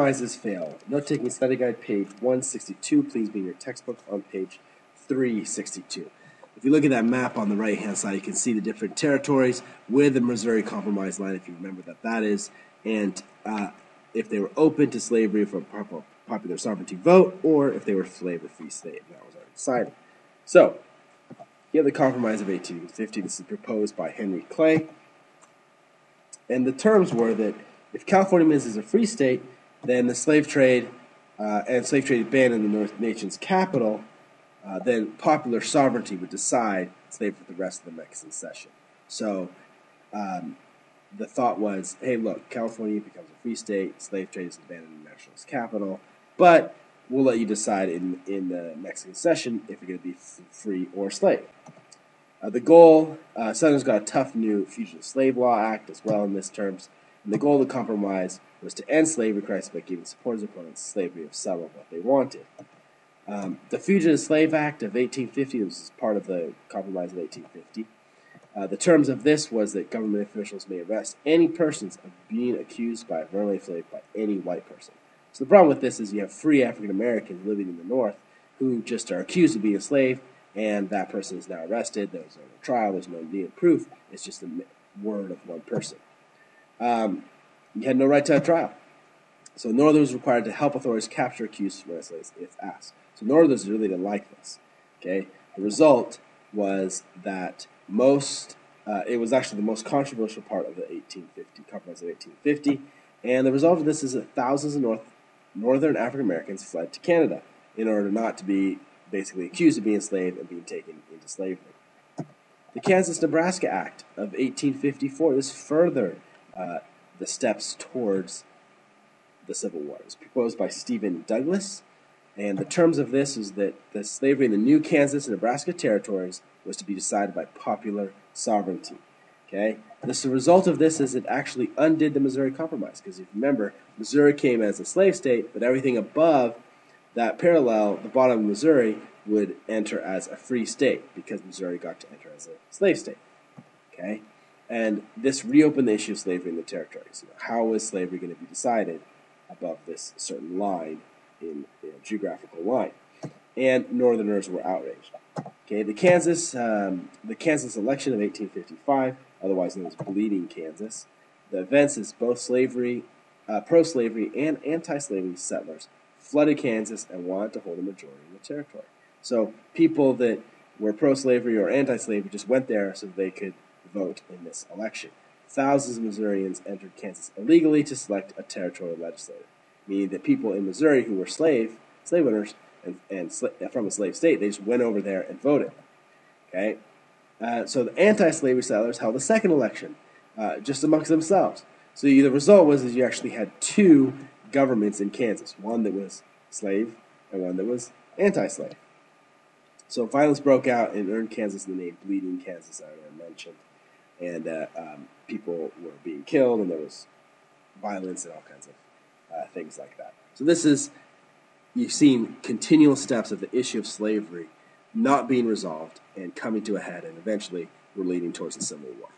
compromises fail. Note-taking study guide, page 162. Please be in your textbook on page 362. If you look at that map on the right-hand side, you can see the different territories with the Missouri Compromise line, if you remember that is, and if they were open to slavery for a popular sovereignty vote, or if they were slave or free state, and that was already decided. So, you have the Compromise of 1850. This is proposed by Henry Clay, and the terms were that if California is a free state, then the slave trade and slave trade banned in the nation's capital, then popular sovereignty would decide slavery for the rest of the next concession. So the thought was, hey, look, California becomes a free state, slave trade is banned in the national's capital, but we'll let you decide in the next concession if you're going to be free or slave. The goal, Southerners got a tough new Fugitive Slave Law Act as well in this terms. And the goal of the compromise was to end slavery crisis by giving supporters and opponents of slavery of some of what they wanted. The Fugitive Slave Act of 1850 was part of the Compromise of 1850. The terms of this was that government officials may arrest any persons of being accused by a runaway slave by any white person. So the problem with this is you have free African Americans living in the North who just are accused of being a slave, and that person is now arrested. There's no trial. There's no needed proof. It's just the word of one person. You had no right to a trial. So Northerners were required to help authorities capture accused runaway slaves if asked. So Northerners really didn't like this. Okay, the result was that it was actually the most controversial part of the 1850 Compromise of 1850, and the result of this is that thousands of Northern African Americans fled to Canada in order not to be basically accused of being enslaved and being taken into slavery. The KansasNebraska Act of 1854 is further the steps towards the Civil War. It was proposed by Stephen Douglas, and the terms of this is that the slavery in the new Kansas and Nebraska territories was to be decided by popular sovereignty. Okay, the result of this is it actually undid the Missouri Compromise, because if you remember, Missouri came as a slave state, but everything above that parallel, the bottom of Missouri, would enter as a free state because Missouri got to enter as a slave state. Okay, and this reopened the issue of slavery in the territories. How is slavery going to be decided above this certain line in a geographical line? And Northerners were outraged. Okay, the Kansas election of 1855, otherwise known as Bleeding Kansas, the events is both pro-slavery and anti-slavery settlers flooded Kansas and wanted to hold a majority in the territory. So people that were pro-slavery or anti-slavery just went there so they could vote in this election. Thousands of Missourians entered Kansas illegally to select a territorial legislator, meaning that people in Missouri who were slave owners and from a slave state, they just went over there and voted. Okay, so the anti-slavery settlers held a second election just amongst themselves. So the result was you actually had two governments in Kansas, one that was slave and one that was anti-slave. So violence broke out and earned Kansas the name Bleeding Kansas, I already mentioned. And people were being killed, and there was violence and all kinds of things like that. So you've seen continual steps of the issue of slavery not being resolved and coming to a head, and eventually we're leading towards the Civil War.